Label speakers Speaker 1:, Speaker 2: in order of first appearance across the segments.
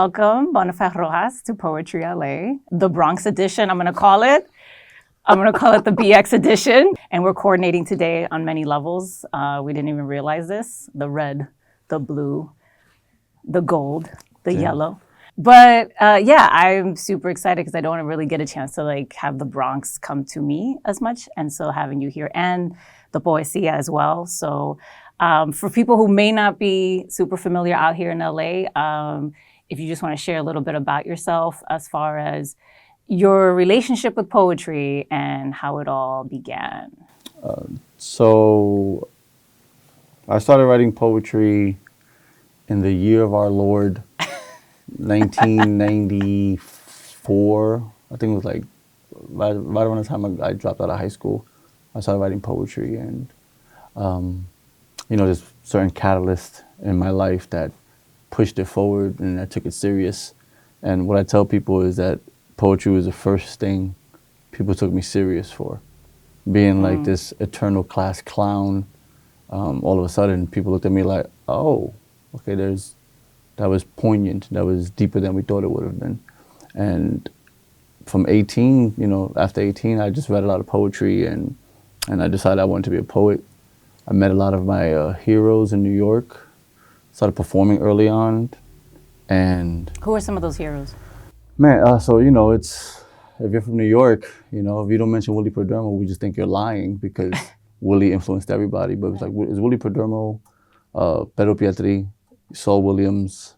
Speaker 1: welcome Bonafide Rojas to Poetry.LA, the Bronx edition, I'm going to call it. I'm going to call it the BX edition. And we're coordinating today on many levels. We didn't even realize this. The red, the blue, the gold, the yellow. But yeah, I'm super excited because I don't really get a chance to like have the Bronx come to me as much. And so having you here and the Poesia as well. So for people who may not be super familiar out here in LA, if you just want to share a little bit about yourself as far as your relationship with poetry and how it all began.
Speaker 2: So I started writing poetry in the year of our Lord, 1994. I think it was like right around the time I dropped out of high school. I started writing poetry, and there's certain catalysts in my life that pushed it forward and I took it serious. And what I tell people is that poetry was the first thing people took me serious for. Being like this eternal class clown, all of a sudden people looked at me like, oh, okay, that was poignant, that was deeper than we thought it would have been. And from 18, after 18, I just read a lot of poetry and I decided I wanted to be a poet. I met a lot of my heroes in New York, started performing early on, and...
Speaker 1: Who are some of those heroes?
Speaker 2: Man, so, it's, if you're from New York, if you don't mention Willie Perdomo, we just think you're lying because Willie influenced everybody. But it's like, it's Willie Perdomo, Pedro Pietri, Saul Williams,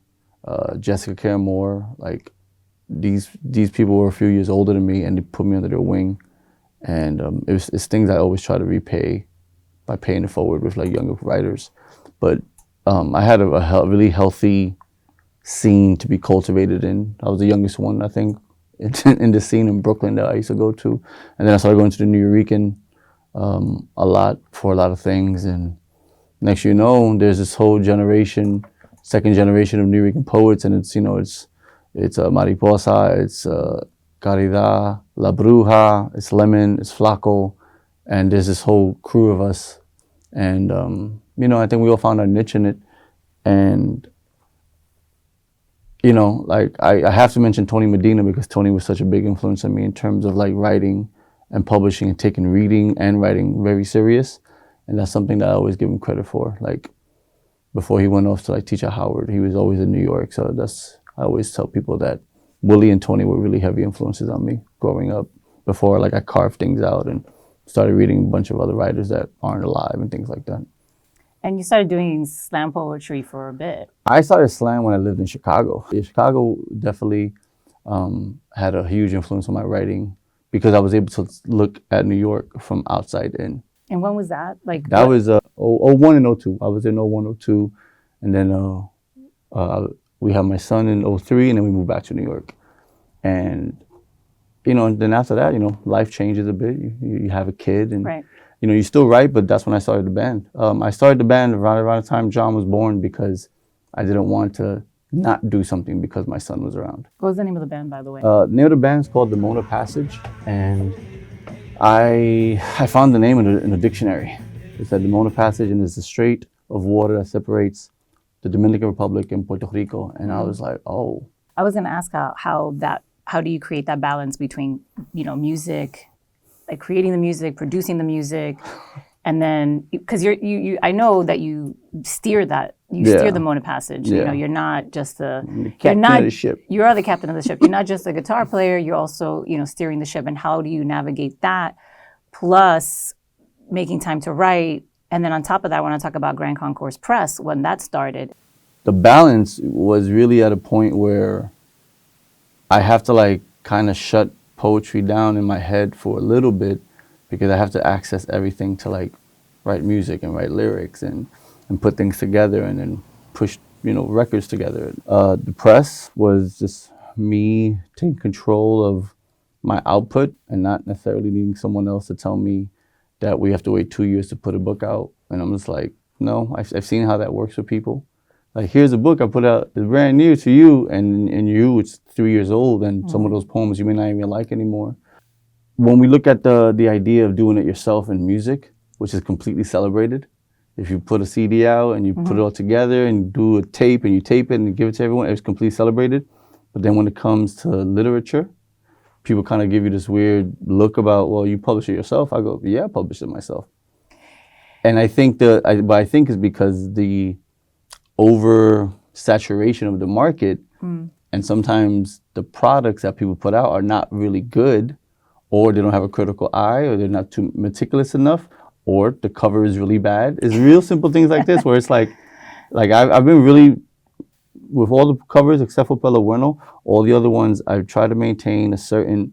Speaker 2: Jessica Care Moore. Like, these people were a few years older than me and they put me under their wing. And it's things I always try to repay by paying it forward with like younger writers. But I had a really healthy scene to be cultivated in. I was the youngest one, I think, in the scene in Brooklyn that I used to go to. And then I started going to the Nuyorican a lot for a lot of things. And next you know, there's this whole generation, second generation of Nuyorican poets, and it's Mariposa, it's Caridad, La Bruja, it's Lemon, it's Flaco, and there's this whole crew of us. And, I think we all found our niche in it. And I have to mention Tony Medina because Tony was such a big influence on me in terms of like writing and publishing and taking reading and writing very serious. And that's something that I always give him credit for. Like before he went off to like teach at Howard, he was always in New York. So I always tell people that Willie and Tony were really heavy influences on me growing up before like I carved things out and started reading a bunch of other writers that aren't alive and things like that.
Speaker 1: And you started doing slam poetry for a bit.
Speaker 2: I started slam when I lived in Chicago. Chicago definitely had a huge influence on my writing because I was able to look at New York from outside in.
Speaker 1: And when was that?
Speaker 2: That was 01 and 02. I was in 01, 02. And then we had my son in 03, and then we moved back to New York. And, then after that, life changes a bit. You have a kid and...
Speaker 1: Right.
Speaker 2: You still write, but that's when I started the band. I started the band around the time John was born because I didn't want to not do something because my son was around.
Speaker 1: What was the name of the band, by the way?
Speaker 2: The name of the band is called The Mona Passage, and I found the name in a dictionary. It said the Mona Passage, and it's the strait of water that separates the Dominican Republic and Puerto Rico. And I was like, oh.
Speaker 1: I was going to ask how do you create that balance between, music, like creating the music, producing the music, and then because I know that you steer that. You steer the Mona Passage.
Speaker 2: Yeah.
Speaker 1: You're not just the
Speaker 2: captain of the ship.
Speaker 1: You are the captain of the ship. You're not just a guitar player. You're also steering the ship. And how do you navigate that? Plus making time to write. And then on top of that, when I talk about Grand Concourse Press, when that started,
Speaker 2: the balance was really at a point where I have to like kind of shut poetry down in my head for a little bit because I have to access everything to like write music and write lyrics and put things together and then push records together. The press was just me taking control of my output and not necessarily needing someone else to tell me that we have to wait 2 years to put a book out. And I'm just like, no, I've seen how that works for people. Like, here's a book I put out, it's brand new to you, and it's 3 years old, and some of those poems you may not even like anymore. When we look at the idea of doing it yourself in music, which is completely celebrated, If you put a CD out and you put it all together and do a tape and you tape it and you give it to everyone, it's completely celebrated. But then when it comes to literature, people kind of give you this weird look about, well, you publish it yourself. I go, yeah, I published it myself. And I think what I think is because the oversaturation of the market and sometimes the products that people put out are not really good, or they don't have a critical eye, or they're not too meticulous enough, or the cover is really bad. It's real simple things like this where it's like I've been really, with all the covers except for Pelo Bueno, all the other ones, I've tried to maintain a certain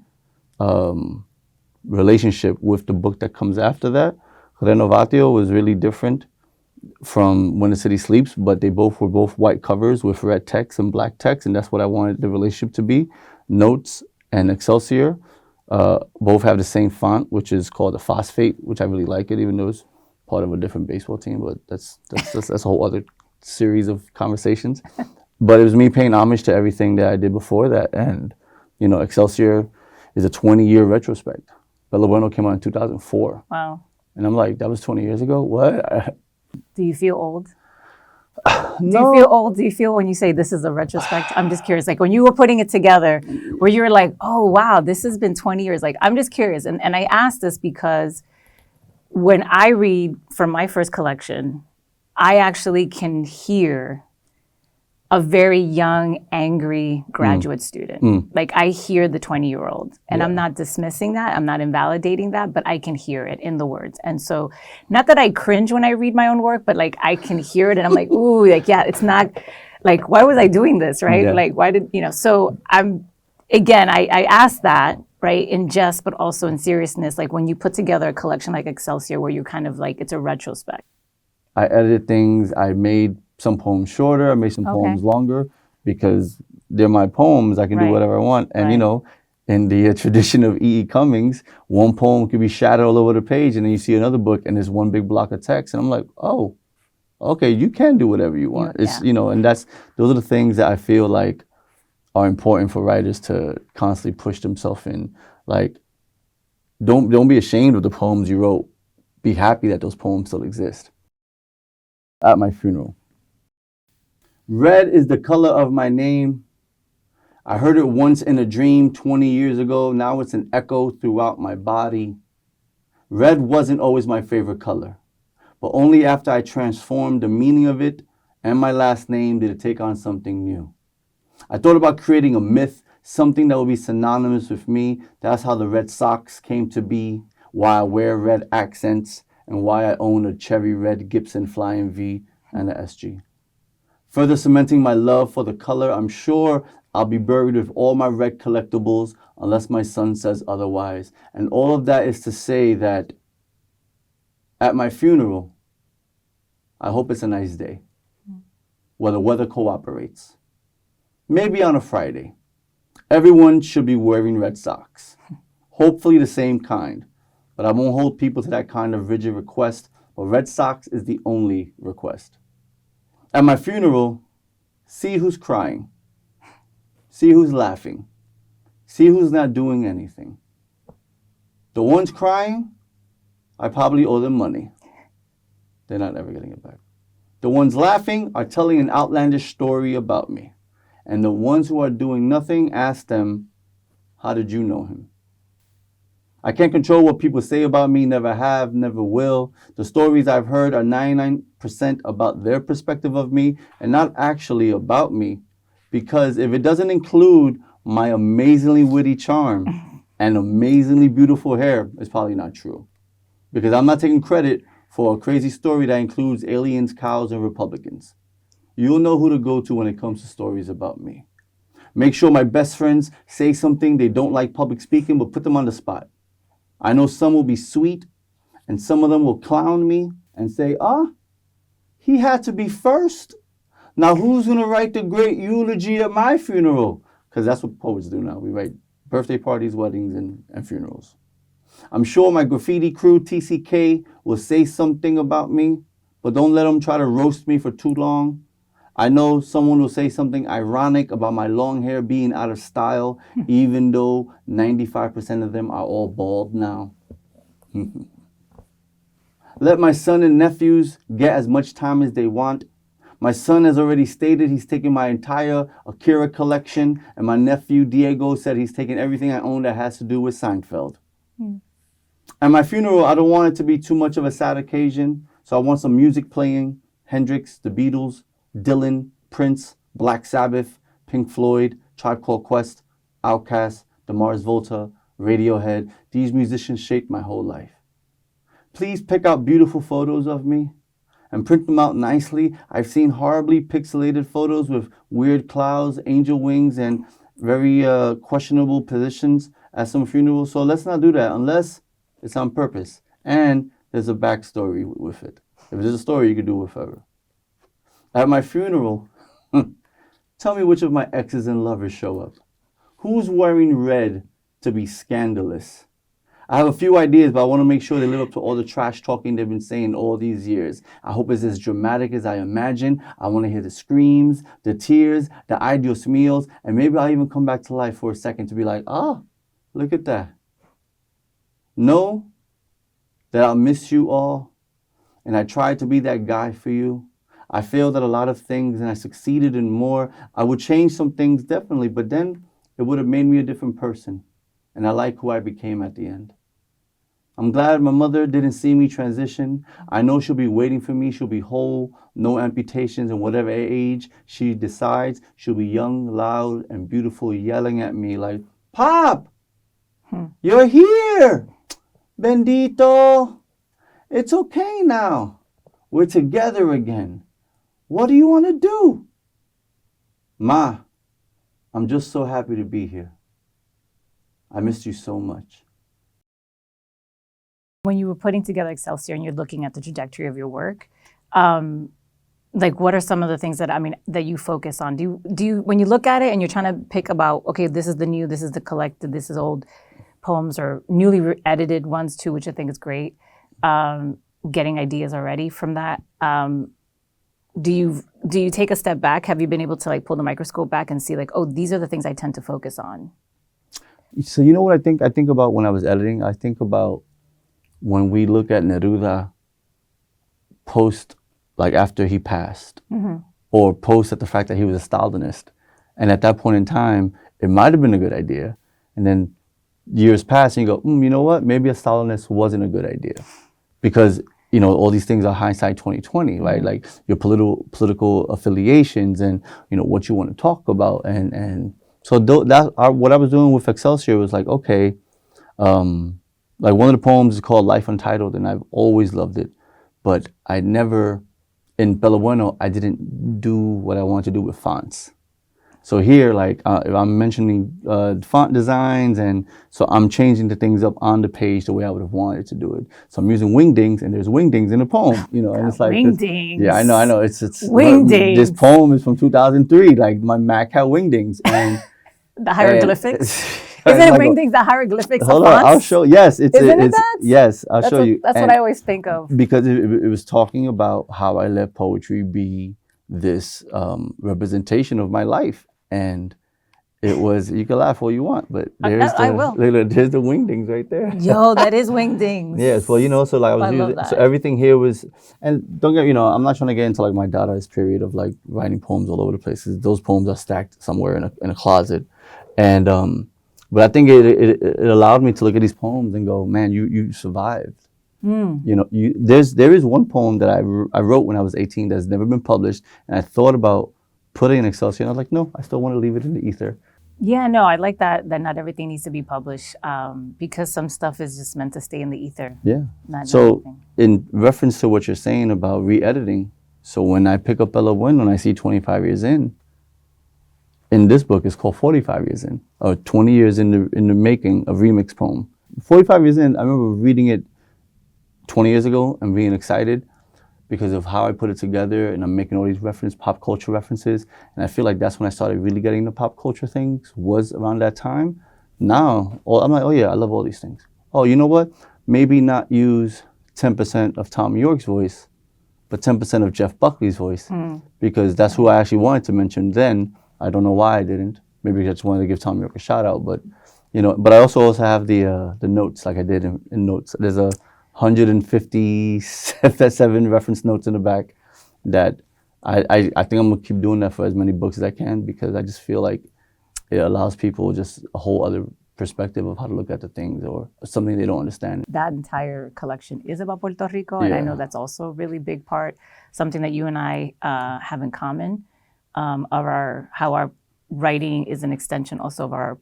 Speaker 2: relationship with the book that comes after that. Renovatio was really different from When the City Sleeps, but they both were both white covers with red text and black text, and that's what I wanted the relationship to be. Notes and Excelsior both have the same font, which is called the Phosphate, which I really like it, even though it's part of a different baseball team, but that's a whole other series of conversations. But it was me paying homage to everything that I did before that, and you know, Excelsior is a 20-year retrospect. Pelo Bueno came out in 2004.
Speaker 1: Wow.
Speaker 2: And I'm like, that was 20 years ago? What?
Speaker 1: Do you feel old?
Speaker 2: No.
Speaker 1: Do you feel old? Do you feel when you say this is a retrospect? I'm just curious. Like when you were putting it together, where you were like, oh, wow, this has been 20 years. Like, I'm just curious. And I asked this because when I read from my first collection, I actually can hear a very young, angry graduate student. Like I hear the 20-year-old, and I'm not dismissing that. I'm not invalidating that, but I can hear it in the words. And so, not that I cringe when I read my own work, but like I can hear it and I'm like, ooh, like, yeah, it's not like, why was I doing this? Right.
Speaker 2: Yeah.
Speaker 1: Like, why did, you know, so I asked that, right, in jest, but also in seriousness, like when you put together a collection like Excelsior, where you're kind of like, it's a retrospect.
Speaker 2: I edited things. I made some poems shorter. I made some poems longer because they're my poems. I can do whatever I want. And, you know, in the tradition of E.E. Cummings, one poem could be shattered all over the page, and then you see another book and there's one big block of text. And I'm like, oh, okay, you can do whatever you want. It's, you know, and those are the things that I feel like are important for writers to constantly push themselves in. Like, don't be ashamed of the poems you wrote. Be happy that those poems still exist. At my funeral. Red is the color of my name. I heard it once in a dream 20 years ago. Now it's an echo throughout my body. Red wasn't always my favorite color, but only after I transformed the meaning of it and my last name did it take on something new. I thought about creating a myth, something that would be synonymous with me. That's how the Red Sox came to be, why I wear red accents, and why I own a cherry red Gibson Flying V and a SG. Further cementing my love for the color, I'm sure I'll be buried with all my red collectibles unless my son says otherwise. And all of that is to say that at my funeral, I hope it's a nice day where the weather cooperates. Maybe on a Friday. Everyone should be wearing red socks. Hopefully the same kind. But I won't hold people to that kind of rigid request, but red socks is the only request. At my funeral, see who's crying. See who's laughing. See who's not doing anything. The ones crying, I probably owe them money. They're not ever getting it back. The ones laughing are telling an outlandish story about me. And the ones who are doing nothing, ask them, how did you know him? I can't control what people say about me, never have, never will. The stories I've heard are 99% about their perspective of me and not actually about me. Because if it doesn't include my amazingly witty charm and amazingly beautiful hair, it's probably not true. Because I'm not taking credit for a crazy story that includes aliens, cows, and Republicans. You'll know who to go to when it comes to stories about me. Make sure my best friends say something they don't like public speaking, but put them on the spot. I know some will be sweet, and some of them will clown me and say, he had to be first. Now who's going to write the great eulogy at my funeral? Because that's what poets do now. We write birthday parties, weddings, and funerals. I'm sure my graffiti crew, TCK, will say something about me, but don't let them try to roast me for too long. I know someone will say something ironic about my long hair being out of style, even though 95% of them are all bald now. Let my son and nephews get as much time as they want. My son has already stated he's taking my entire Akira collection, and my nephew Diego said he's taking everything I own that has to do with Seinfeld. At my funeral, I don't want it to be too much of a sad occasion, so I want some music playing. Hendrix, The Beatles, Dylan, Prince, Black Sabbath, Pink Floyd, Tribe Called Quest, Outkast, the Mars Volta, Radiohead. These musicians shaped my whole life. Please pick out beautiful photos of me and print them out nicely. I've seen horribly pixelated photos with weird clouds, angel wings, and very questionable positions at some funerals. So let's not do that unless it's on purpose and there's a backstory with it. If there's a story, you can do it forever. At my funeral, tell me which of my exes and lovers show up. Who's wearing red to be scandalous? I have a few ideas, but I want to make sure they live up to all the trash talking they've been saying all these years. I hope it's as dramatic as I imagine. I want to hear the screams, the tears, the adios meals, and maybe I'll even come back to life for a second to be like, look at that. Know that I'll miss you all, and I tried to be that guy for you. I failed at a lot of things, and I succeeded in more. I would change some things, definitely, but then it would have made me a different person. And I like who I became at the end. I'm glad my mother didn't see me transition. I know she'll be waiting for me. She'll be whole, no amputations, and whatever age she decides, she'll be young, loud, and beautiful, yelling at me like, Pop, you're here. Bendito. It's okay now. We're together again. What do you want to do? Ma, I'm just so happy to be here. I missed you so much.
Speaker 1: When you were putting together Excelsior and you're looking at the trajectory of your work, like what are some of the things that you focus on? Do you when you look at it and you're trying to pick about, okay, this is the new, this is the collected, this is old poems or newly edited ones too, which I think is great. Getting ideas already from that. Do you take a step back? Have you been able to like pull the microscope back and see like, oh, these are the things I tend to focus on?
Speaker 2: So you know what I think? I think about when I was editing, I think about when we look at Neruda post, like after he passed, or post at the fact that he was a Stalinist. And at that point in time, it might have been a good idea. And then years pass and you go, you know what? Maybe a Stalinist wasn't a good idea. Because, you know, all these things are hindsight 2020, right? Like your political affiliations and, you know, what you want to talk about. And so what I was doing with Excelsior was like, okay, like one of the poems is called Life Untitled, and I've always loved it. But I never, in Bella Bueno, I didn't do what I wanted to do with fonts. So here, like, if I'm mentioning font designs, and so I'm changing the things up on the page the way I would have wanted to do it. So I'm using wingdings, and there's wingdings in the poem, you know, and it's like
Speaker 1: wingdings.
Speaker 2: Yeah, I know. It's
Speaker 1: wingdings.
Speaker 2: This poem is from 2003. Like my Mac had wingdings, and
Speaker 1: the hieroglyphics. Isn't it wingdings the hieroglyphics?
Speaker 2: Hold on, I'll show. Yes,
Speaker 1: Isn't it that?
Speaker 2: Yes, I'll show you.
Speaker 1: That's what I always think of.
Speaker 2: Because it was talking about how I let poetry be this representation of my life. And it was, you can laugh all you want, but there's there's the wingdings right there.
Speaker 1: Yo, that is wingdings.
Speaker 2: Yes, well, you know, so like I was using, so everything here was, and don't get, you know, I'm not trying to get into like my Dadaist period of like writing poems all over the place. Those poems are stacked somewhere in a closet. And, but I think it allowed me to look at these poems and go, man, you survived. You know, there is one poem that I wrote when I was 18 that's never been published, and I thought about putting in Excelsior, and I was like, no, I still want to leave it in the ether.
Speaker 1: Yeah, no, I like that not everything needs to be published, because some stuff is just meant to stay in the ether.
Speaker 2: Yeah.
Speaker 1: So
Speaker 2: in reference to what you're saying about re-editing, so when I pick up Bella Bueno and I see 25 years in this book it's called 45 years in, or 20 years in the making, a remix poem. 45 years in, I remember reading it 20 years ago and being excited because of how I put it together, and I'm making all these pop culture references, and I feel like that's when I started really getting the pop culture things, was around that time. Now, I'm like, oh yeah, I love all these things. Oh, you know what? Maybe not use 10% of Tom York's voice, but 10% of Jeff Buckley's voice, because that's who I actually wanted to mention then. I don't know why I didn't. Maybe I just wanted to give Tom York a shout out, but you know. But I also have the notes, like I did in notes. There's a 157 reference notes in the back that I think I'm gonna keep doing that for as many books as I can, because I just feel like it allows people just a whole other perspective of how to look at the things or something they don't understand.
Speaker 1: That entire collection is about Puerto Rico, and I know that's also a really big part, something that you and I have in common, of how our writing is an extension also of our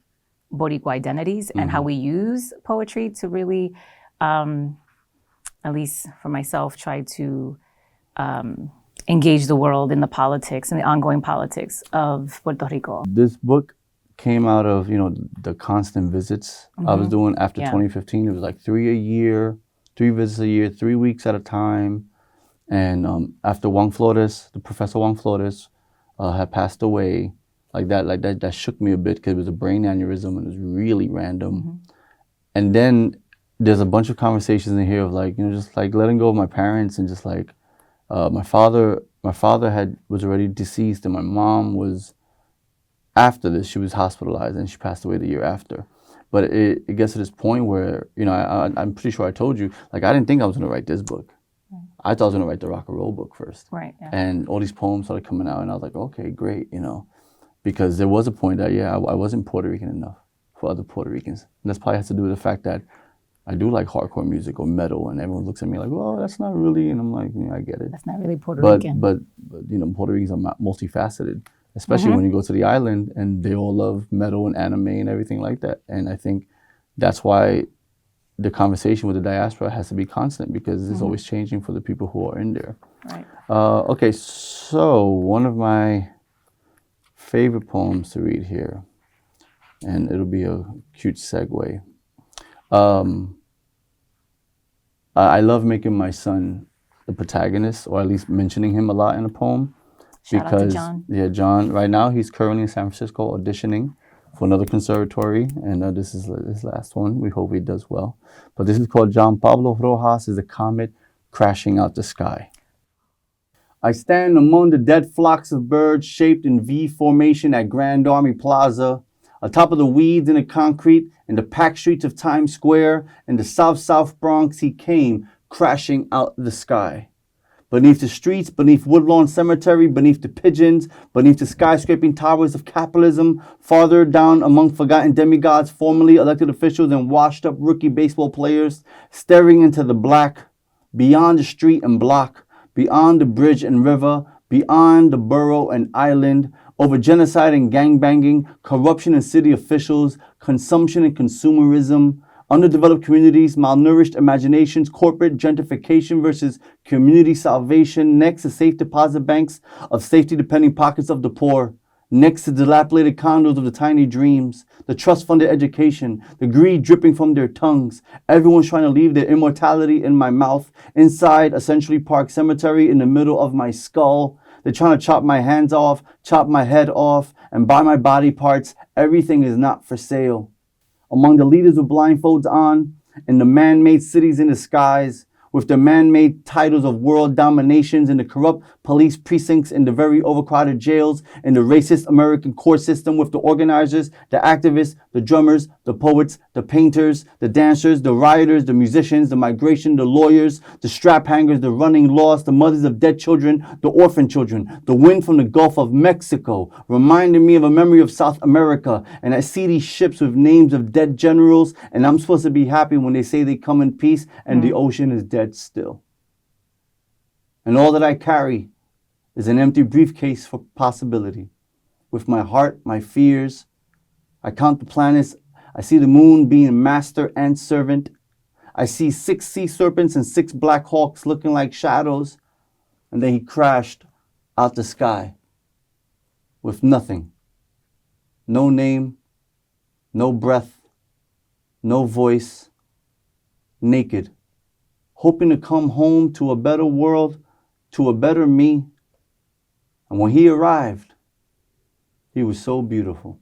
Speaker 1: Boricua identities, and how we use poetry to really, at least for myself, try to engage the world in the politics and the ongoing politics of Puerto Rico.
Speaker 2: This book came out of, the constant visits I was doing after 2015. It was like 3 a year, 3 visits a year, 3 weeks at a time. And after Juan Flores, the Professor Juan Flores had passed away, that shook me a bit, because it was a brain aneurysm and it was really random. And then there's a bunch of conversations in here of just like letting go of my parents, and just like my father was already deceased, and my mom was, after this, she was hospitalized and she passed away the year after. But it gets to this point where, I'm pretty sure I told you, I didn't think I was going to write this book. I thought I was going to write the rock and roll book first.
Speaker 1: Right. Yeah.
Speaker 2: And all these poems started coming out, and I was like, okay, great, because there was a point that, I wasn't Puerto Rican enough for other Puerto Ricans. And this probably has to do with the fact that I do like hardcore music or metal, and everyone looks at me like, well, that's not really, and I'm like, I get it.
Speaker 1: That's not really Puerto Rican.
Speaker 2: But Puerto Ricans are multifaceted, especially when you go to the island, and they all love metal and anime and everything like that. And I think that's why the conversation with the diaspora has to be constant, because it's always changing for the people who are in there.
Speaker 1: Right.
Speaker 2: Okay, so one of my favorite poems to read here, and it'll be a cute segue. I love making my son the protagonist, or at least mentioning him a lot in a poem.
Speaker 1: Shout out to John.
Speaker 2: Yeah, John. Right now, he's currently in San Francisco auditioning for another conservatory, and this is his last one. We hope he does well. But this is called John Pablo Rojas is a comet crashing out the sky. I stand among the dead flocks of birds shaped in V formation at Grand Army Plaza, atop of the weeds in the concrete, in the packed streets of Times Square, in the South Bronx, he came crashing out the sky. Beneath the streets, beneath Woodlawn Cemetery, beneath the pigeons, beneath the skyscraping towers of capitalism, farther down among forgotten demigods, formerly elected officials, and washed up rookie baseball players, staring into the black, beyond the street and block, beyond the bridge and river, beyond the borough and island, over genocide and gangbanging, corruption and city officials, consumption and consumerism, underdeveloped communities, malnourished imaginations, corporate gentrification versus community salvation, next to safe deposit banks of safety-depending pockets of the poor, next to dilapidated condos of the tiny dreams, the trust-funded education, the greed dripping from their tongues, everyone's trying to leave their immortality in my mouth, inside a Century Park Cemetery in the middle of my skull. They're trying to chop my hands off, chop my head off, and buy my body parts. Everything is not for sale. Among the leaders with blindfolds on, in the man-made cities in the skies, with the man-made titles of world dominations, in the corrupt police precincts, in the very overcrowded jails, in the racist American court system, with the organizers, the activists, the drummers, the poets, the painters, the dancers, the rioters, the musicians, the migration, the lawyers, the strap hangers, the running lost, the mothers of dead children, the orphan children, the wind from the Gulf of Mexico, reminding me of a memory of South America. And I see these ships with names of dead generals, and I'm supposed to be happy when they say they come in peace, and the ocean is dead still. And all that I carry is an empty briefcase for possibility. With my heart, my fears, I count the planets. I see the moon being master and servant. I see 6 sea serpents and 6 black hawks looking like shadows. And then he crashed out the sky with nothing. No name, no breath, no voice, naked, hoping to come home to a better world, to a better me. And when he arrived, he was so beautiful.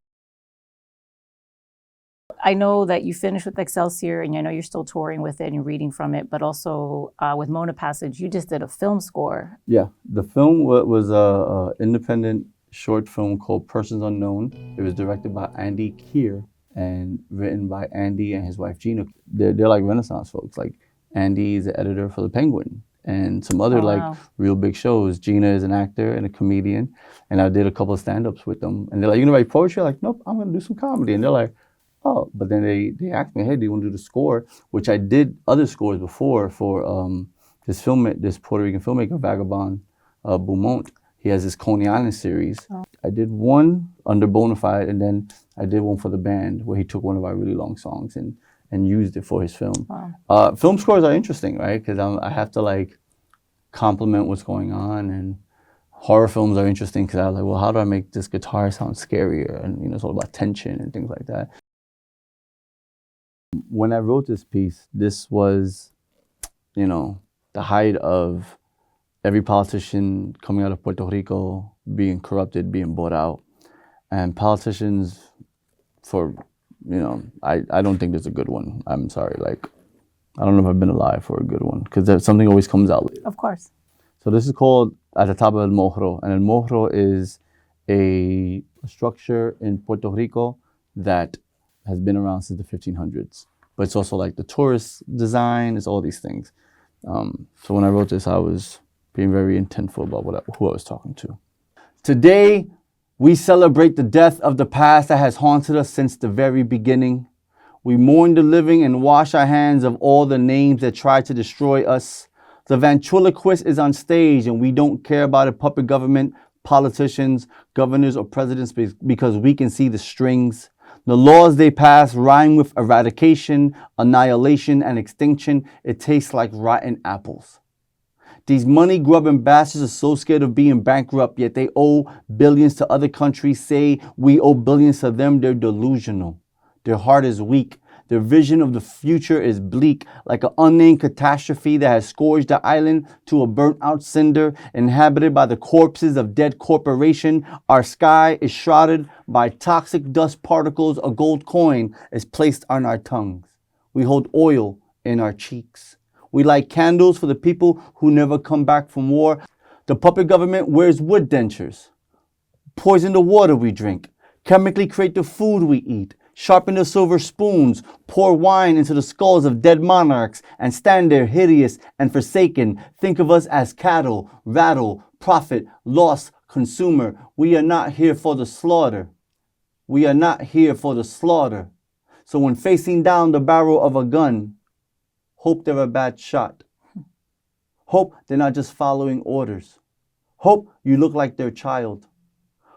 Speaker 1: I know that you finished with Excelsior, and I know you're still touring with it and you're reading from it, but also with Mona Passage, you just did a film score.
Speaker 2: Yeah, the film was an independent short film called Persons Unknown. It was directed by Andy Keir and written by Andy and his wife Gina. They're like Renaissance folks. Like, Andy's the editor for The Penguin, and some other
Speaker 1: Oh,
Speaker 2: like
Speaker 1: wow.
Speaker 2: real big shows. Gina is an actor and a comedian, and I did a couple of stand-ups with them. And they're like, "You gonna write poetry?" I'm like, "Nope, I'm gonna do some comedy." And they're like, "Oh," but then they asked me, "Hey, do you want to do the score?" Which I did other scores before for this Puerto Rican filmmaker Vagabond Beaumont. He has this Coney Island series.
Speaker 1: Oh.
Speaker 2: I did one under Bonafide, and then I did one for the band where he took one of our really long songs and used it for his film.
Speaker 1: Wow.
Speaker 2: Film scores are interesting, right? Because I have to like complement what's going on, and horror films are interesting because I was like, well, how do I make this guitar sound scarier? And it's all about tension and things like that. When I wrote this piece, this was, the height of every politician coming out of Puerto Rico being corrupted, being bought out. And politicians I don't think there's a good one. I'm sorry. Like, I don't know if I've been alive for a good one because something always comes out later.
Speaker 1: Of course.
Speaker 2: So this is called At the Top of El Morro. And El Morro is a structure in Puerto Rico that has been around since the 1500s. But it's also like the tourist design, it's all these things. So when I wrote this, I was being very intentful about who I was talking to. Today, we celebrate the death of the past that has haunted us since the very beginning. We mourn the living and wash our hands of all the names that tried to destroy us. The ventriloquist is on stage and we don't care about a puppet government, politicians, governors, or presidents because we can see the strings. The laws they pass rhyme with eradication, annihilation, and extinction. It tastes like rotten apples. These money-grubbing bastards are so scared of being bankrupt, yet they owe billions to other countries, say we owe billions to them. They're delusional. Their heart is weak. Their vision of the future is bleak, like an unnamed catastrophe that has scourged the island to a burnt-out cinder, inhabited by the corpses of dead corporation. Our sky is shrouded by toxic dust particles. A gold coin is placed on our tongues. We hold oil in our cheeks. We light candles for the people who never come back from war. The puppet government wears wood dentures, poison the water we drink, chemically create the food we eat, sharpen the silver spoons, pour wine into the skulls of dead monarchs, and stand there hideous and forsaken. Think of us as cattle, rattle, profit, loss, consumer. We are not here for the slaughter. We are not here for the slaughter. So when facing down the barrel of a gun, hope they're a bad shot. Hope they're not just following orders. Hope you look like their child.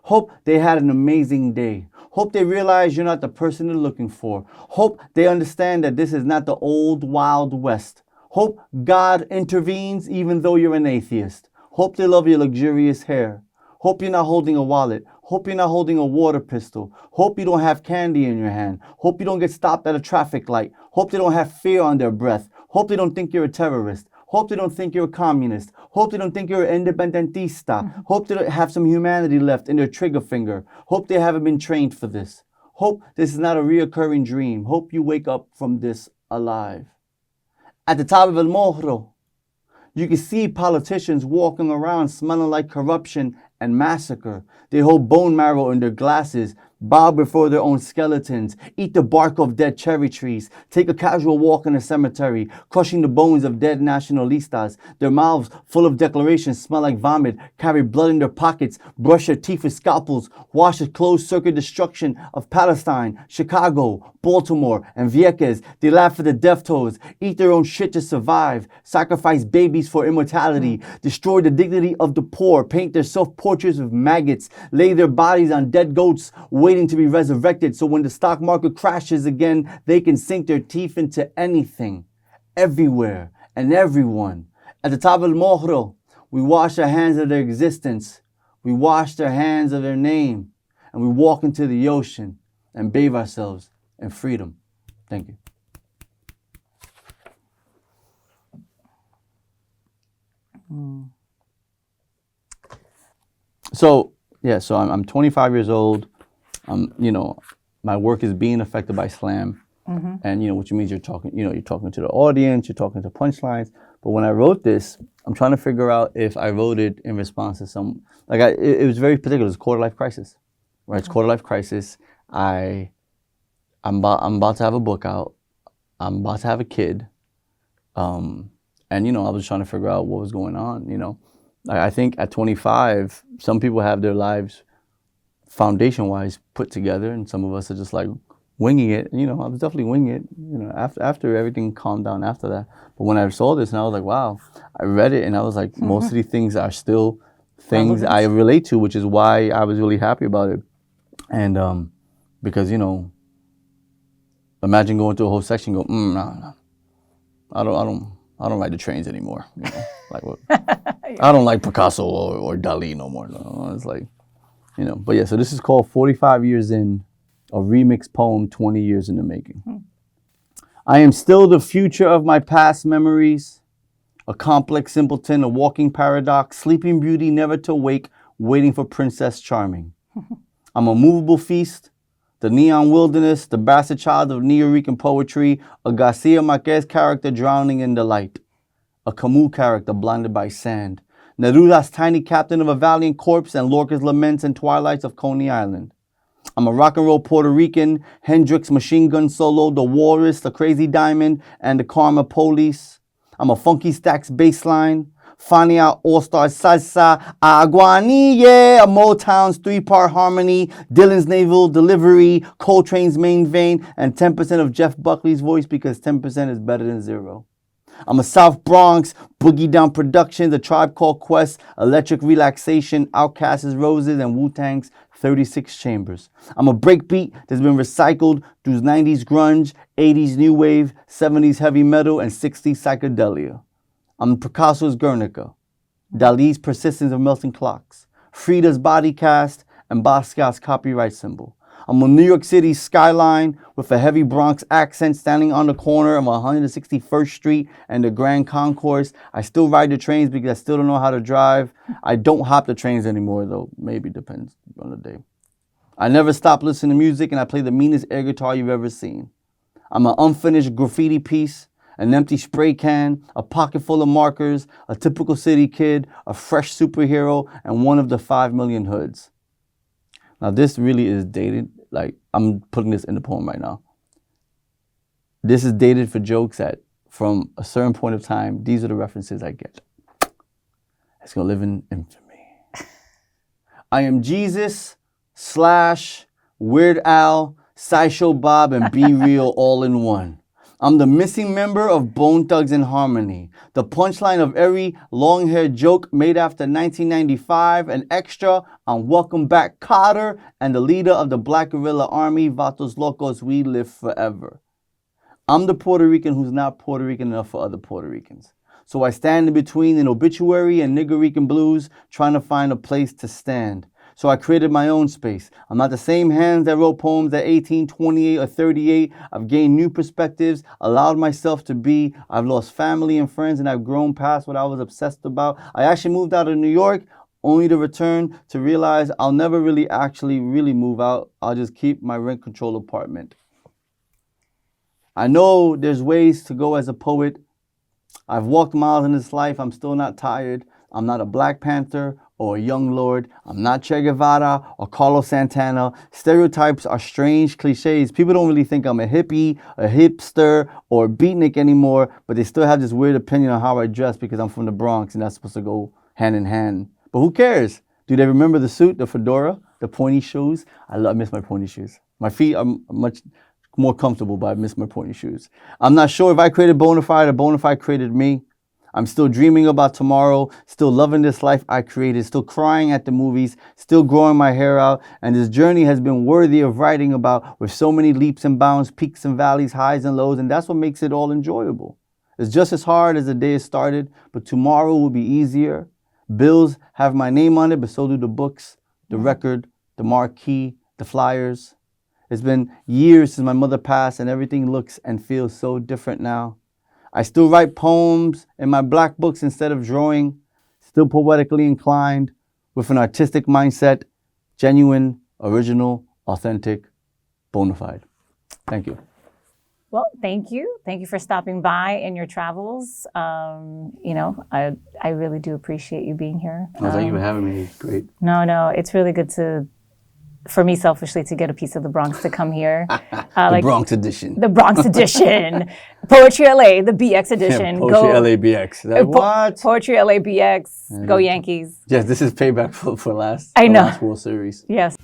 Speaker 2: Hope they had an amazing day. Hope they realize you're not the person they're looking for. Hope they understand that this is not the old Wild West. Hope God intervenes even though you're an atheist. Hope they love your luxurious hair. Hope you're not holding a wallet. Hope you're not holding a water pistol. Hope you don't have candy in your hand. Hope you don't get stopped at a traffic light. Hope they don't have fear on their breath. Hope they don't think you're a terrorist. Hope they don't think you're a communist. Hope they don't think you're an independentista. Hope they don't have some humanity left in their trigger finger. Hope they haven't been trained for this. Hope this is not a reoccurring dream. Hope you wake up from this alive. At the top of El Morro, you can see politicians walking around smelling like corruption and massacre. They hold bone marrow in their glasses, bow before their own skeletons, eat the bark of dead cherry trees, take a casual walk in a cemetery, crushing the bones of dead nationalistas. Their mouths full of declarations smell like vomit, carry blood in their pockets, brush their teeth with scalpels, wash the closed-circuit destruction of Palestine, Chicago, Baltimore, and Vieques. They laugh at the death toes, eat their own shit to survive, sacrifice babies for immortality, destroy the dignity of the poor, paint their self-portraits with maggots, lay their bodies on dead goats, waiting to be resurrected so when the stock market crashes again, they can sink their teeth into anything, everywhere, and everyone. At the top of El Morro, we wash our hands of their existence. We wash their hands of their name. And we walk into the ocean and bathe ourselves in freedom. Thank you. So I'm 25 years old. My work is being affected by slam. And, which means you're talking to the audience, you're talking to punchlines. But when I wrote this, I'm trying to figure out if I wrote it in response to it was very particular. It's a quarter-life crisis, right? It's quarter-life crisis. I'm about to have a book out. I'm about to have a kid. And, I was trying to figure out what was going on. I think at 25, some people have their lives foundation-wise put together, and some of us are just like winging it. I was definitely winging it, after everything calmed down after that. But when I saw this, and I was like, wow, I read it, and I was like, most of these things are still things I relate to, which is why I was really happy about it. And because, imagine going through a whole section and go, no, I don't ride the trains anymore. Like what? I don't like Picasso or Dali no more. No, it's like, But yeah, so this is called 45 Years In, a remix poem, 20 years in the making. I am still the future of my past memories, a complex simpleton, a walking paradox, sleeping beauty never to wake, waiting for Princess Charming. I'm a movable feast, the neon wilderness, the bastard child of Nuyorican poetry, a Garcia Marquez character drowning in the light, a Camus character blinded by sand, Neruda's tiny captain of a valiant corpse, and Lorca's laments and twilights of Coney Island. I'm a rock and roll Puerto Rican, Hendrix machine gun solo, the walrus, the crazy diamond, and the karma police. I'm a funky stacks bassline, Fania all-star salsa, Aguanille, a Motown's 3-part harmony, Dylan's naval delivery, Coltrane's main vein, and 10% of Jeff Buckley's voice, because 10% is better than 0. I'm a South Bronx, Boogie Down Productions, A Tribe Called Quest, Electric Relaxation, Outkast's Roses, and Wu-Tang's 36 Chambers. I'm a breakbeat that's been recycled through 90s grunge, 80s new wave, 70s heavy metal, and 60s psychedelia. I'm Picasso's Guernica, Dali's Persistence of Melting Clocks, Frida's Body Cast, and Basquiat's copyright symbol. I'm a New York City skyline with a heavy Bronx accent standing on the corner of 161st Street and the Grand Concourse. I still ride the trains because I still don't know how to drive. I don't hop the trains anymore, though. Maybe depends on the day. I never stop listening to music, and I play the meanest air guitar you've ever seen. I'm an unfinished graffiti piece, an empty spray can, a pocket full of markers, a typical city kid, a fresh superhero, and one of the 5 million hoods. Now, this really is dated. Like, I'm putting this in the poem right now. This is dated for jokes that, from a certain point of time, these are the references I get. It's going to live in infamy. I am Jesus / Weird Al, Sideshow Bob, and Be Real all in one. I'm the missing member of Bone Thugs and Harmony, the punchline of every long-haired joke made after 1995, an extra on Welcome Back Kotter, and the leader of the Black Guerrilla Army, Vatos Locos, we live forever. I'm the Puerto Rican who's not Puerto Rican enough for other Puerto Ricans. So I stand in between an obituary and Nigerican blues, trying to find a place to stand. So I created my own space. I'm not the same hands that wrote poems at 18, 28, or 38. I've gained new perspectives, allowed myself to be. I've lost family and friends, and I've grown past what I was obsessed about. I actually moved out of New York, only to return to realize I'll never really move out. I'll just keep my rent control apartment. I know there's ways to go as a poet. I've walked miles in this life. I'm still not tired. I'm not a Black Panther or a young lord. I'm not Che Guevara or Carlos Santana. Stereotypes are strange cliches. People don't really think I'm a hippie, a hipster, or a beatnik anymore, but they still have this weird opinion on how I dress because I'm from the Bronx and that's supposed to go hand in hand. But who cares? Do they remember the suit, the fedora, the pointy shoes? I miss my pointy shoes. My feet are much more comfortable, but I miss my pointy shoes. I'm not sure if I created Bonafide or Bonafide created me. I'm still dreaming about tomorrow, still loving this life I created, still crying at the movies, still growing my hair out, and this journey has been worthy of writing about, with so many leaps and bounds, peaks and valleys, highs and lows, and that's what makes it all enjoyable. It's just as hard as the day has started, but tomorrow will be easier. Bills have my name on it, but so do the books, the record, the marquee, the flyers. It's been years since my mother passed, and everything looks and feels so different now. I still write poems in my black books instead of drawing, still poetically inclined, with an artistic mindset, genuine, original, authentic, bona fide. Thank you.
Speaker 1: Well, thank you. Thank you for stopping by in your travels. I really do appreciate you being here.
Speaker 2: Thank you for having me. It's great.
Speaker 1: No, it's really good to for me selfishly to get a piece of the Bronx to come here.
Speaker 2: The Bronx edition.
Speaker 1: The Bronx edition. Poetry.LA, the BX edition.
Speaker 2: Poetry.LA BX. What?
Speaker 1: Poetry.LA BX. Go Yankees.
Speaker 2: Yes, this is payback for last.
Speaker 1: I know.
Speaker 2: Last World Series.
Speaker 1: Yes.